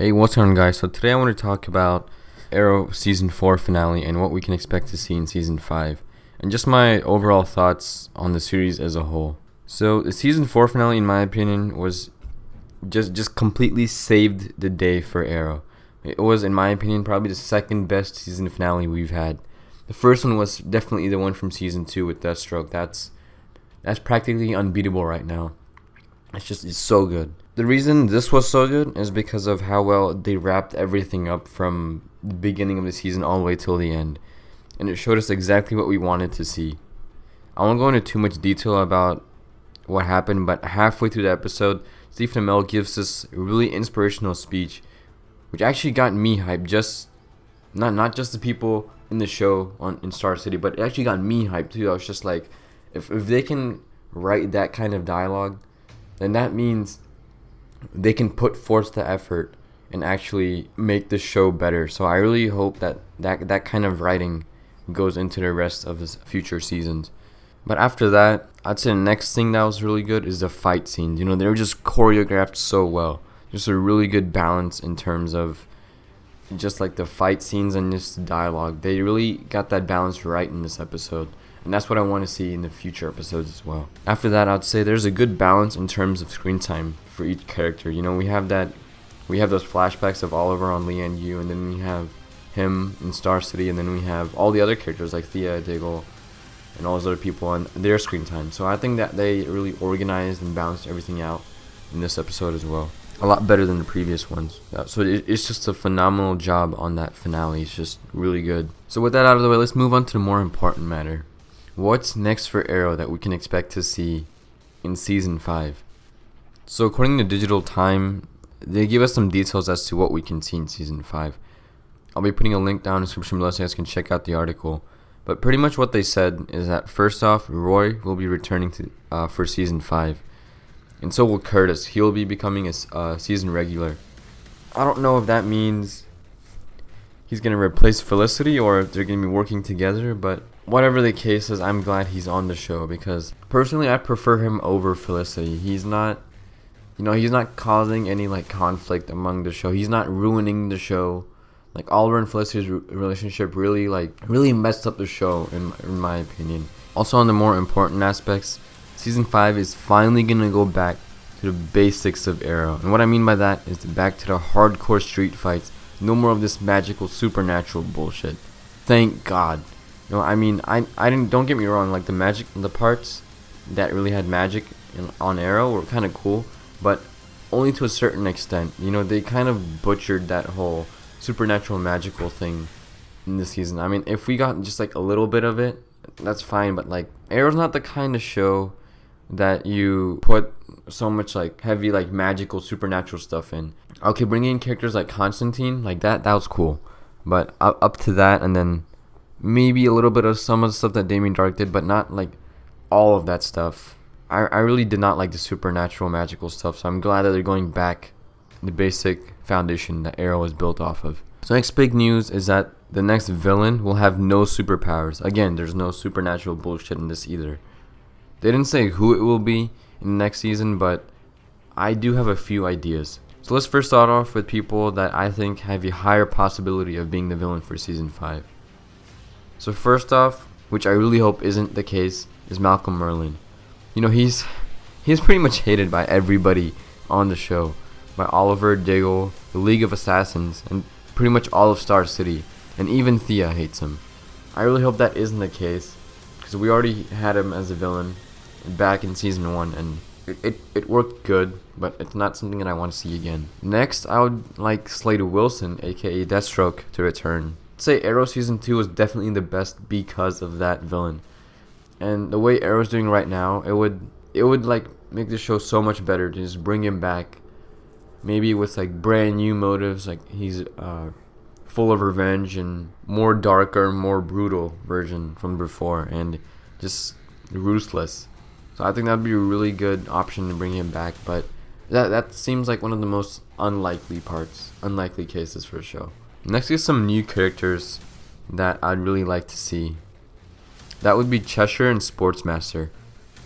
Hey, what's going on, guys? So today I want to talk about Arrow Season 4 finale and what we can expect to see in Season 5, and just my overall thoughts on the series as a whole. So the Season 4 finale, in my opinion, was just completely saved the day for Arrow. It was, in my opinion, probably the second best season finale we've had. The first one was definitely the one from Season 2 with Deathstroke. That's practically unbeatable right now. It's so good. The reason this was so good is because of how well they wrapped everything up from the beginning of the season all the way till the end. And it showed us exactly what we wanted to see. I won't go into too much detail about what happened, but halfway through the episode, Stephen Amell gives this really inspirational speech, which actually got me hyped. Just not just the people in the show in Star City, but it actually got me hyped too. I was just like, if they can write that kind of dialogue, then that means they can put forth the effort and actually make the show better. So I really hope that kind of writing goes into the rest of his future seasons. But after that, I'd say the next thing that was really good is the fight scenes. You know, they were just choreographed so well. Just a really good balance in terms of just like the fight scenes and just the dialogue. They really got that balance right in this episode. And that's what I want to see in the future episodes as well. After that, I'd say there's a good balance in terms of screen time for each character. You know, we have those flashbacks of Oliver on Lian Yu, and then we have him in Star City, and then we have all the other characters like Thea, Diggle, and all those other people on their screen time. So I think that they really organized and balanced everything out in this episode as well. A lot better than the previous ones. So it's just a phenomenal job on that finale. It's just really good. So with that out of the way, let's move on to the more important matter. What's next for Arrow that we can expect to see in Season 5? So according to Digital Time, they give us some details as to what we can see in Season 5. I'll be putting a link down in the description below so you guys can check out the article. But pretty much what they said is that first off, Roy will be returning for Season 5. And so will Curtis. He'll be becoming a season regular. I don't know if that means he's going to replace Felicity or if they're going to be working together, but whatever the case is, I'm glad he's on the show because personally I prefer him over Felicity. He's not causing any like conflict among the show. He's not ruining the show. Like Oliver and Felicity's relationship really messed up the show in my opinion. Also on the more important aspects, Season 5 is finally going to go back to the basics of Arrow. And what I mean by that is back to the hardcore street fights. No more of this magical supernatural bullshit. Thank God. You know, I mean, I didn't. Don't get me wrong. Like the parts that really had magic on Arrow were kind of cool, but only to a certain extent. You know, they kind of butchered that whole supernatural magical thing in this season. I mean, if we got just like a little bit of it, that's fine. But like, Arrow's not the kind of show that you put so much like heavy like magical supernatural stuff in. Okay, bringing in characters like Constantine, like that was cool, but up to that, and then maybe a little bit of some of the stuff that Damien Dark did, but not like all of that stuff. I really did not like the supernatural magical stuff, so I'm glad that they're going back the basic foundation that Arrow is built off of. So next big news is that the next villain will have no superpowers. Again, there's no supernatural bullshit in this either. They didn't say who it will be in the next season, but I do have a few ideas. So let's first start off with people that I think have a higher possibility of being the villain for Season 5. So first off, which I really hope isn't the case, is Malcolm Merlyn. You know, he's pretty much hated by everybody on the show. By Oliver, Diggle, the League of Assassins, and pretty much all of Star City. And even Thea hates him. I really hope that isn't the case, because we already had him as a villain back in Season 1, and it worked good, but it's not something that I want to see again. Next, I would like Slade Wilson, aka Deathstroke, to return. I'd say Arrow Season 2 was definitely the best because of that villain. And the way Arrow's doing right now, it would like make the show so much better to just bring him back. Maybe with like brand new motives, like he's full of revenge and more darker, more brutal version from before, and just ruthless. So I think that'd be a really good option to bring him back, but that seems like one of the most unlikely cases for a show. Next is some new characters that I'd really like to see. That would be Cheshire and Sportsmaster.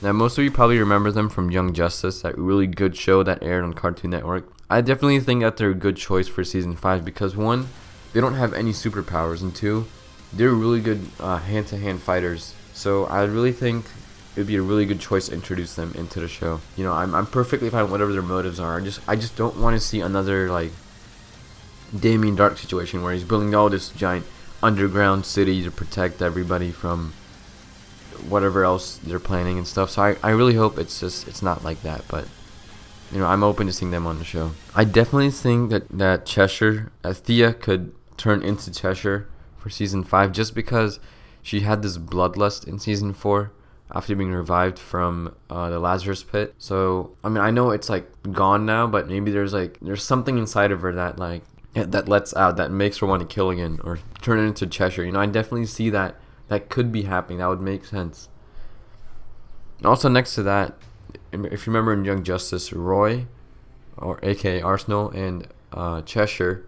Now, most of you probably remember them from Young Justice, that really good show that aired on Cartoon Network. I definitely think that they're a good choice for season 5 because one, they don't have any superpowers, and two, they're really good hand-to-hand fighters. So I really think it would be a really good choice to introduce them into the show. You know, I'm perfectly fine with whatever their motives are. I just don't want to see another like Damien Dark situation where he's building all this giant underground city to protect everybody from whatever else they're planning and stuff. So I really hope it's not like that, but you know, I'm open to seeing them on the show. I definitely think that Cheshire, Thea could turn into Cheshire for season 5 just because she had this bloodlust in season 4 after being revived from the Lazarus pit. So I mean, I know it's like gone now, but maybe there's something inside of her that like that lets out, that makes her want to kill again or turn it into Cheshire. You know, I definitely see that could be happening. That would make sense. Also, next to that, if you remember in Young Justice, Roy, or aka Arsenal, and Cheshire,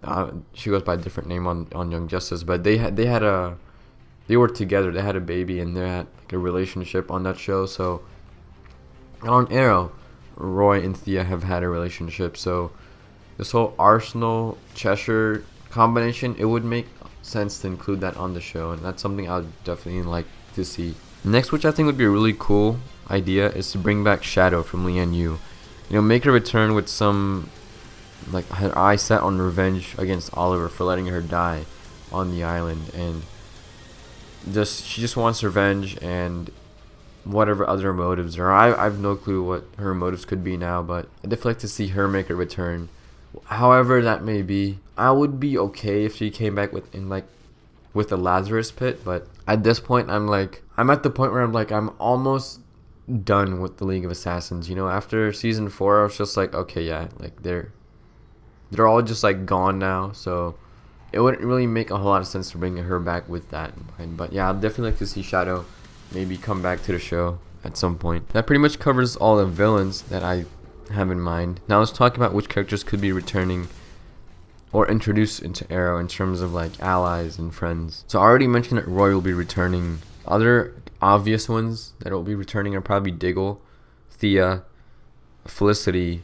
she goes by a different name on Young Justice, but they were together. They had a baby, and they had like a relationship on that show. So on Arrow, Roy and Thea have had a relationship. So this whole Arsenal Cheshire combination, it would make sense to include that on the show, and that's something I would definitely like to see. Next, which I think would be a really cool idea, is to bring back Shadow from Lian Yu. You know, make her return with some, like, her eye set on revenge against Oliver for letting her die on the island, and she just wants revenge and whatever other motives are. I have no clue what her motives could be now, but I'd definitely like to see her make a return. However that may be, I would be okay if she came back with the Lazarus pit, but at this point I'm at the point where I'm almost done with the League of Assassins. You know, after season 4 I was just like, okay, yeah, like they're all just like gone now, so it wouldn't really make a whole lot of sense to bring her back with that in mind. But yeah, I'd definitely like to see Shadow maybe come back to the show at some point. That pretty much covers all the villains that I have in mind. Now let's talk about which characters could be returning or introduced into Arrow in terms of like allies and friends. So I already mentioned that Roy will be returning. Other obvious ones that will be returning are probably Diggle, Thea, Felicity,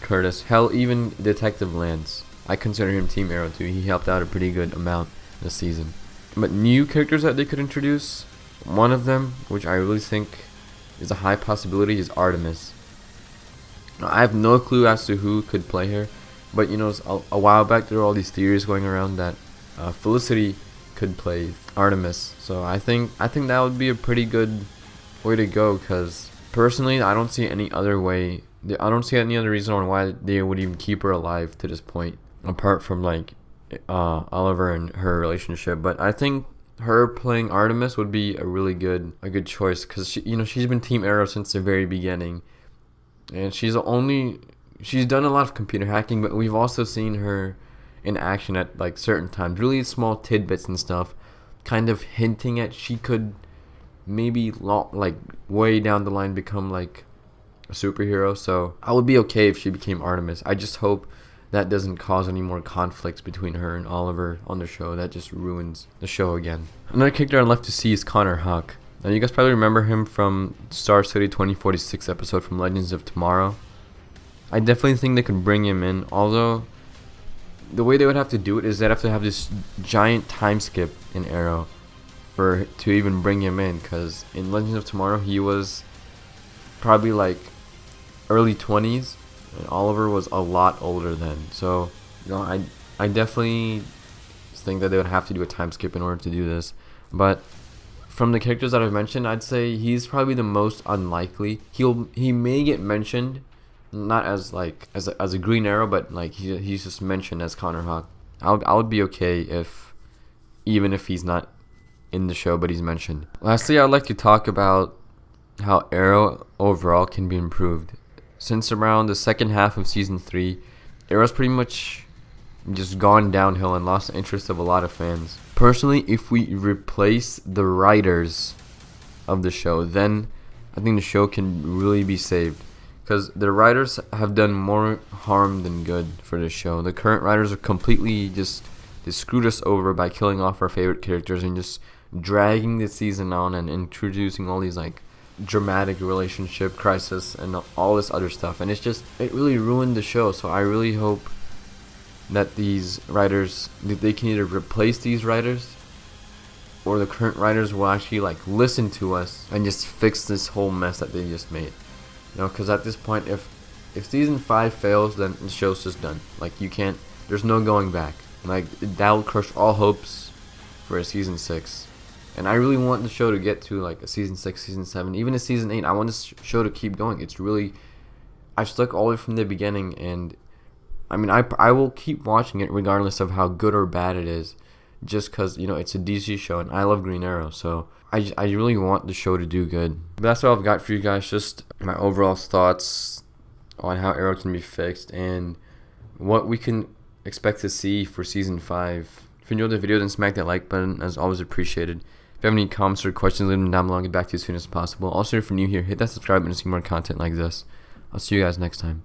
Curtis, hell, even Detective Lance. I consider him Team Arrow too. He helped out a pretty good amount this season. But new characters that they could introduce, one of them, which I really think is a high possibility, is Artemis. I have no clue as to who could play her, but you know, a while back there were all these theories going around that Felicity could play Artemis. So I think that would be a pretty good way to go, because personally I don't see any other way. I don't see any other reason on why they would even keep her alive to this point, apart from like Oliver and her relationship. But I think her playing Artemis would be a good choice, because she's been Team Arrow since the very beginning. And she's done a lot of computer hacking, but we've also seen her in action at like certain times, really small tidbits and stuff, kind of hinting at she could maybe like way down the line become like a superhero. So I would be okay if she became Artemis. I just hope that doesn't cause any more conflicts between her and Oliver on the show. That just ruins the show again. Another character I'd love to see is Connor Hawke. Now, you guys probably remember him from Star City 2046 episode from Legends of Tomorrow. I definitely think they could bring him in, although the way they would have to do it is they'd have to have this giant time skip in Arrow to even bring him in, because in Legends of Tomorrow he was probably like early 20s and Oliver was a lot older then. So, you know, I definitely think that they would have to do a time skip in order to do this. But from the characters that I've mentioned, I'd say he's probably the most unlikely. He may get mentioned, not as like as a Green Arrow, but like he's just mentioned as Connor Hawke. I would be okay even if he's not in the show, but he's mentioned. Lastly, I'd like to talk about how Arrow overall can be improved. Since around the second half of season 3, Arrow's pretty much just gone downhill and lost the interest of a lot of fans. Personally, if we replace the writers of the show, then I think the show can really be saved, because the writers have done more harm than good for the show. The current writers are completely they screwed us over by killing off our favorite characters and just dragging the season on and introducing all these like dramatic relationship crisis and all this other stuff, and it really ruined the show. So I really hope that these writers, that they can either replace these writers, or the current writers will actually like listen to us and just fix this whole mess that they just made. Because at this point, if season 5 fails, then the show's just done. Like, you can't, there's no going back. Like, that will crush all hopes for a season 6. And I really want the show to get to like a season 6, season 7, even a season 8. I want this show to keep going. It's really, I've stuck all the way from the beginning, and I mean, I will keep watching it regardless of how good or bad it is, just because, it's a DC show and I love Green Arrow, so I really want the show to do good. But that's all I've got for you guys, just my overall thoughts on how Arrow can be fixed and what we can expect to see for season 5. If you enjoyed the video, then smack that like button, as always appreciated. If you have any comments or questions, leave them down below. I'll get back to you as soon as possible. Also, if you're new here, hit that subscribe button to see more content like this. I'll see you guys next time.